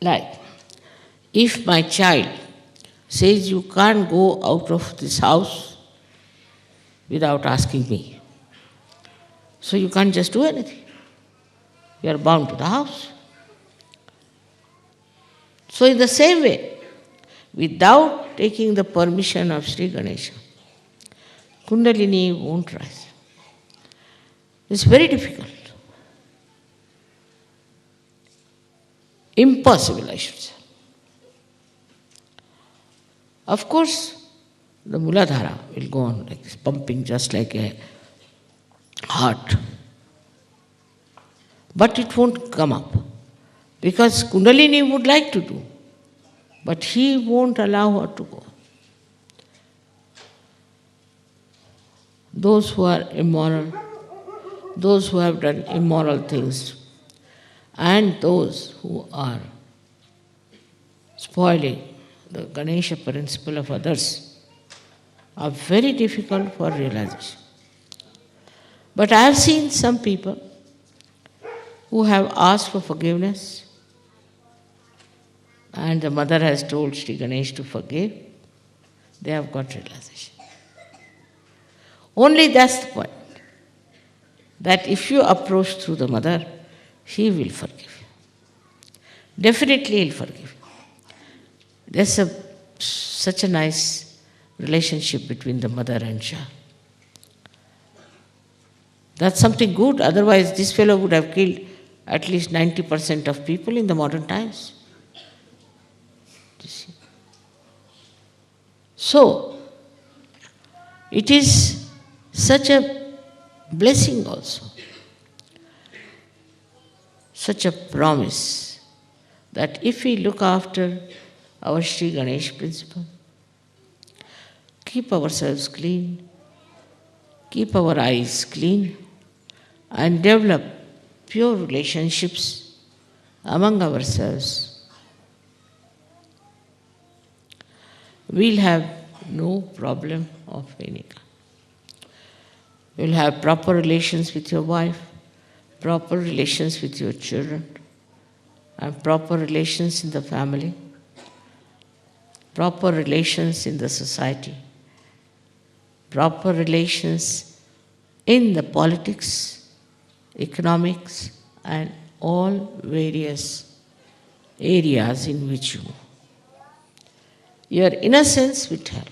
Like, if my child says, "You can't go out of this house without asking me," so you can't just do anything. You are bound to the house. So in the same way, without taking the permission of Sri Ganesha, Kundalini won't rise. It's very difficult. Impossible, I should say. Of course, the Muladhara will go on like this, pumping just like a heart. But it won't come up. Because Kundalini would like to do. But he won't allow her to go. Those who are immoral, those who have done immoral things, and those who are spoiling the Ganesha principle of others are very difficult for realization. But I have seen some people who have asked for forgiveness, and the mother has told Sri Ganesh to forgive. They have got realization. Only that's the point. That if you approach through the mother, he will forgive you. Definitely he'll forgive you. There's such a nice relationship between the mother and child. That's something good, otherwise this fellow would have killed at least 90% of people in the modern times. You see? So, it is such a blessing also, such a promise that if we look after our Sri Ganesh principle, keep ourselves clean, keep our eyes clean, and develop pure relationships among ourselves, we'll have no problem of any kind. You'll have proper relations with your wife, proper relations with your children, and proper relations in the family, proper relations in the society. proper relations in the politics, economics, and all various areas in which you move. Your innocence will help.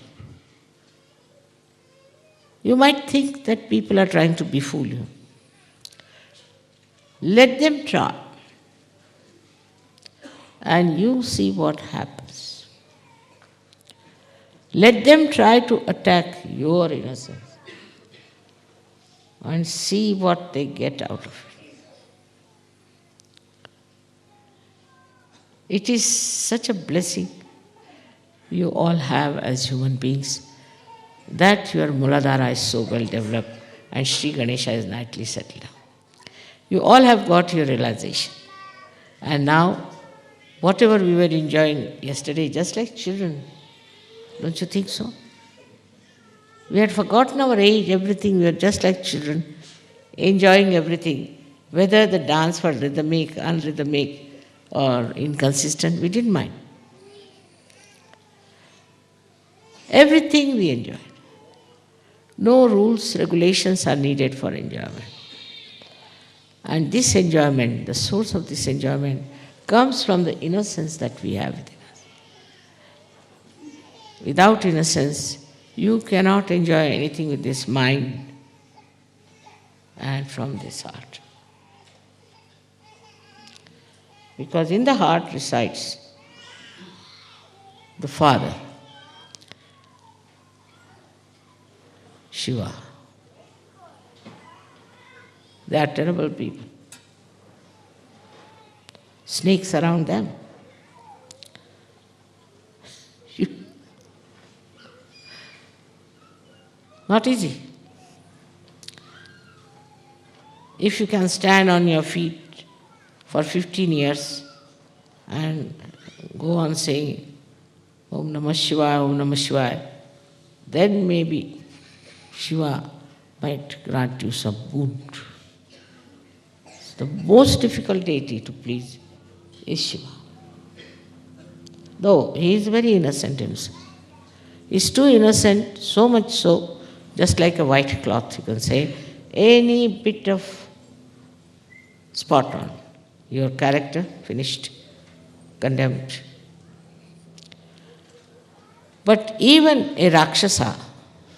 You might think that people are trying to befool you. Let them try, and you see what happens. Let them try to attack your innocence and see what they get out of it. It is such a blessing you all have as human beings that your Muladhara is so well developed and Sri Ganesha is nicely settled down. You all have got your realization. And now, whatever we were enjoying yesterday, just like children, don't you think so? We had forgotten our age, everything. We were just like children, enjoying everything. Whether the dance was rhythmic, unrhythmic, or inconsistent, we didn't mind. Everything we enjoyed. No rules, regulations are needed for enjoyment. And this enjoyment, the source of this enjoyment, comes from the innocence that we have within us. Without innocence, you cannot enjoy anything with this mind and from this heart. Because in the heart resides the Father, Shiva. They are terrible people. Snakes around them. Not easy. If you can stand on your feet for 15 years and go on saying Om Namah Shivaya, Om Namah Shivaya, then maybe Shiva might grant you some boon. The most difficult deity to please is Shiva. Though he is very innocent himself. He is too innocent, so much so, just like a white cloth, you can say, any bit of spot on your character, finished, condemned. But even a Rakshasa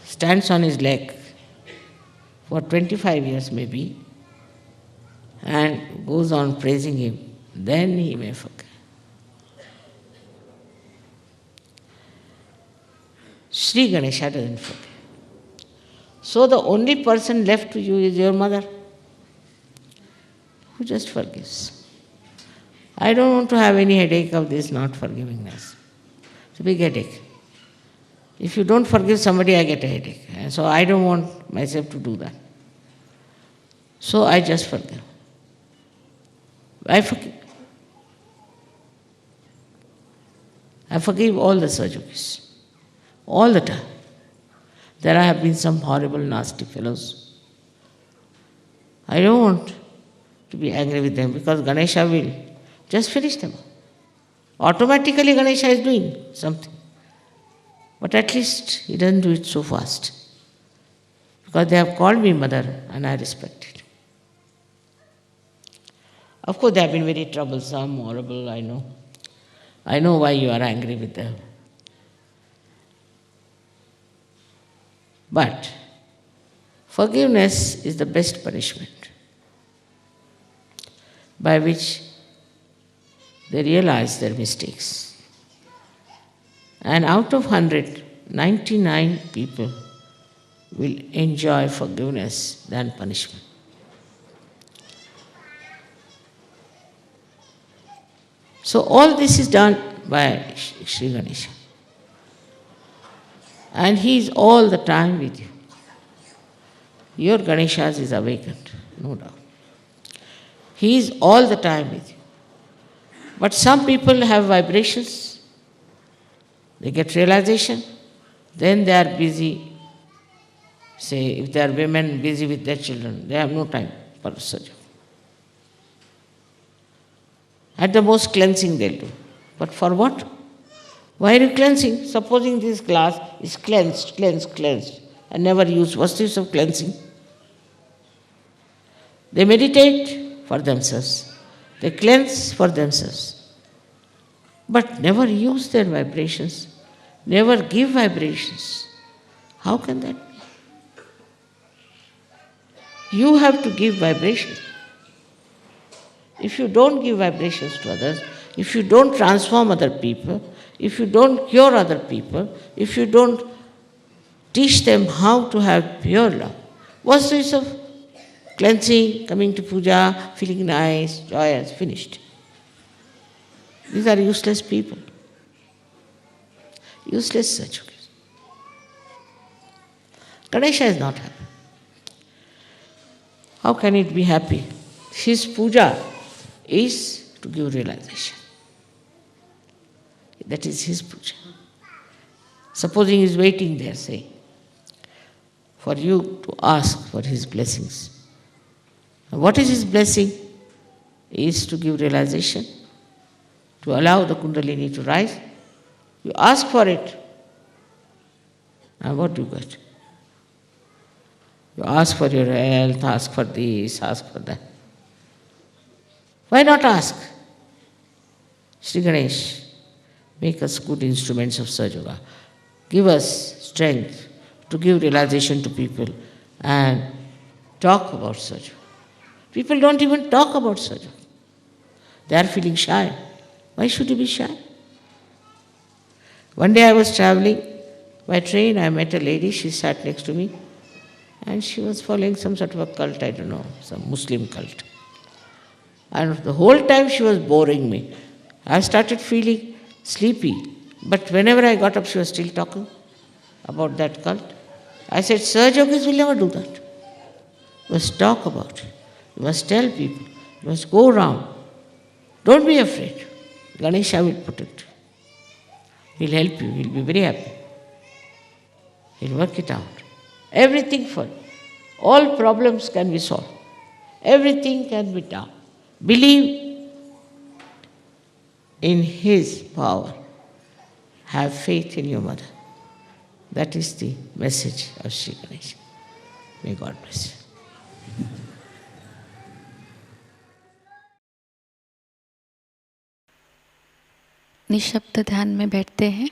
stands on his leg for 25 years maybe, and goes on praising him, then he may forget. Sri Ganesha doesn't forget. So the only person left to you is your mother, who just forgives. I don't want to have any headache of this not forgivingness. It's a big headache. If you don't forgive somebody, I get a headache. And so I don't want myself to do that. So I just forgive. I forgive. I forgive all the Sajogis, all the time. There have been some horrible, nasty fellows. I don't want to be angry with them because Ganesha will just finish them. Automatically Ganesha is doing something. But at least he doesn't do it so fast. Because they have called me mother and I respect it. Of course, they have been very troublesome, horrible, I know. I know why you are angry with them. But forgiveness is the best punishment by which they realize their mistakes. And out of 100, 99 people will enjoy forgiveness than punishment. So all this is done by Sri Ganesha. And he is all the time with you. Your Ganeshas is awakened, no doubt. He is all the time with you. But some people have vibrations, they get realization, then they are busy. Say, if they are women busy with their children, they have no time for such. At the most, cleansing they'll do. But for what? Why are you cleansing? Supposing this glass is cleansed. and never use. What's the use of cleansing? They meditate for themselves. They cleanse for themselves. But never use their vibrations. Never give vibrations. How can that be? You have to give vibrations. If you don't give vibrations to others, if you don't transform other people, if you don't cure other people, if you don't teach them how to have pure love, what's the use of cleansing, coming to puja, feeling nice, joyous, finished? These are useless people. Useless Satyugis. Ganesha is not happy. How can it be happy? His puja is to give realization. That is his puja. Supposing he is waiting there, say, for you to ask for his blessings. And what is his blessing? Is to give realization, to allow the Kundalini to rise. You ask for it. And what do you get? You ask for your health, ask for this, ask for that. Why not ask? Sri Ganesh, make us good instruments of Sahaja Yoga. Give us strength to give realization to people and talk about Sahaja Yoga. People don't even talk about Sahaja Yoga. They are feeling shy. Why should you be shy? One day I was traveling by train, I met a lady, she sat next to me, and she was following some sort of a cult, I don't know, some Muslim cult. And the whole time she was boring me. I started feeling sleepy. But whenever I got up, she was still talking about that cult. I said, Sahaja Yogis will never do that. You must talk about it. You must tell people. You must go around. Don't be afraid. Ganesha will protect you. He'll help you. He'll be very happy. He'll work it out. Everything for you. All problems can be solved. Everything can be done. Believe in his power. Have faith in your mother. That is the message of Sri Ganesha. May God bless you. निशब्द ध्यान में बैठते हैं।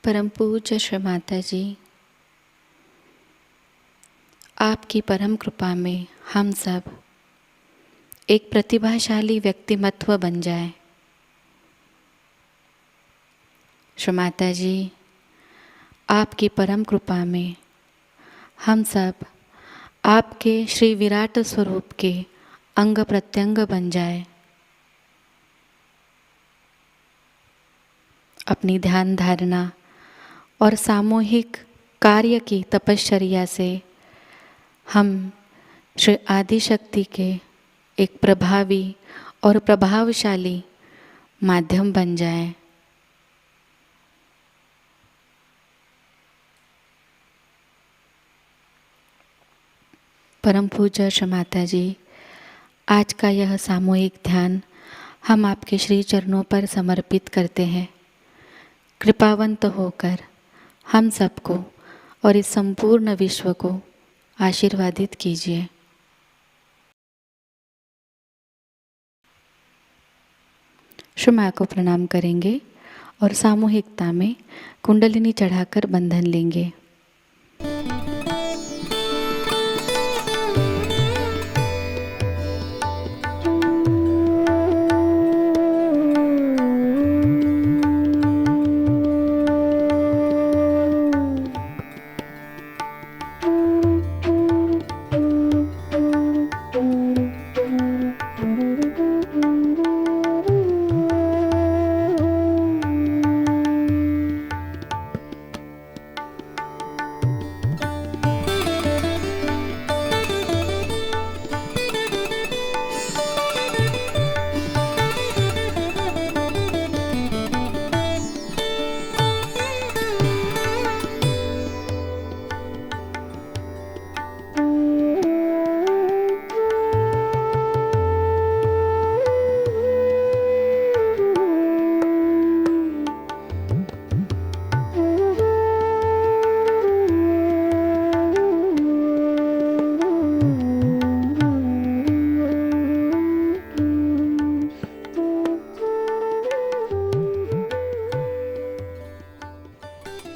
परम पूज्य श्री माता जी, आपकी परम कृपा में हम सब एक प्रतिभाशाली व्यक्तिमत्व बन जाए। श्री माता जी, आपकी परम कृपा में हम सब आपके श्री विराट स्वरूप के अंग प्रत्यंग बन जाए। अपनी ध्यान धारणा और सामूहिक कार्य की तपश्चर्या से हम श्री आदिशक्ति के एक प्रभावी और प्रभावशाली माध्यम बन जाएं। परम पूज्य श्री माता जी, आज का यह सामूहिक ध्यान हम आपके श्री चरणों पर समर्पित करते हैं। कृपावंत होकर हम सबको और इस संपूर्ण विश्व को आशीर्वादित कीजिए। श्री माँ को प्रणाम करेंगे और सामूहिकता में कुंडलिनी चढ़ाकर बंधन लेंगे।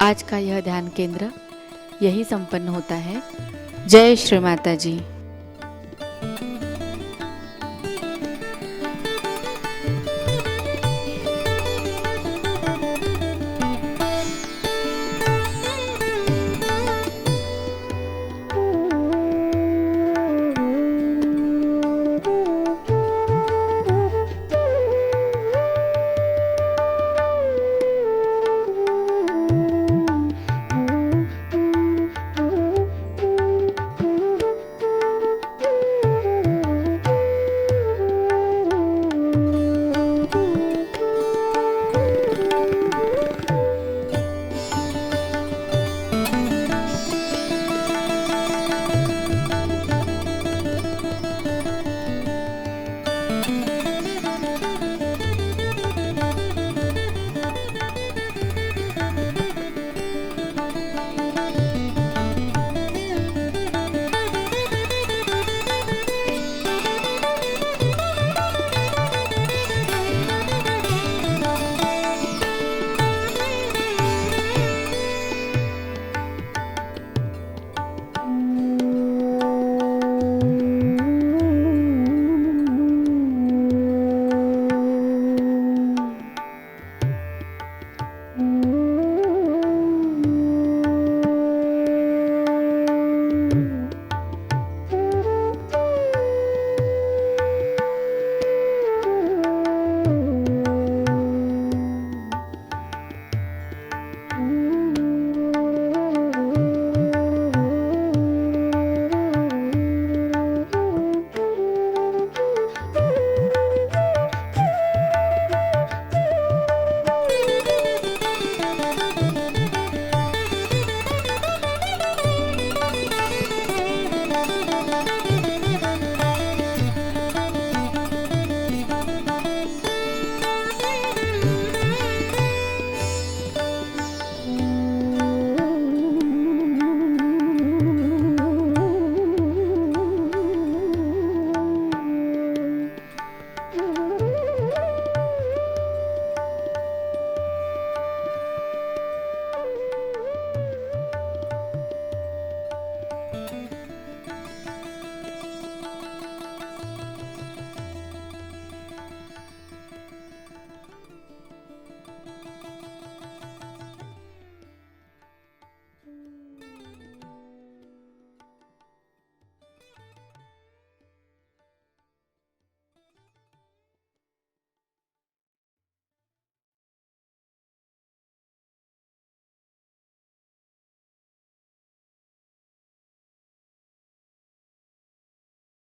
आज का यह ध्यान केंद्र यही संपन्न होता है। जय श्री माता जी।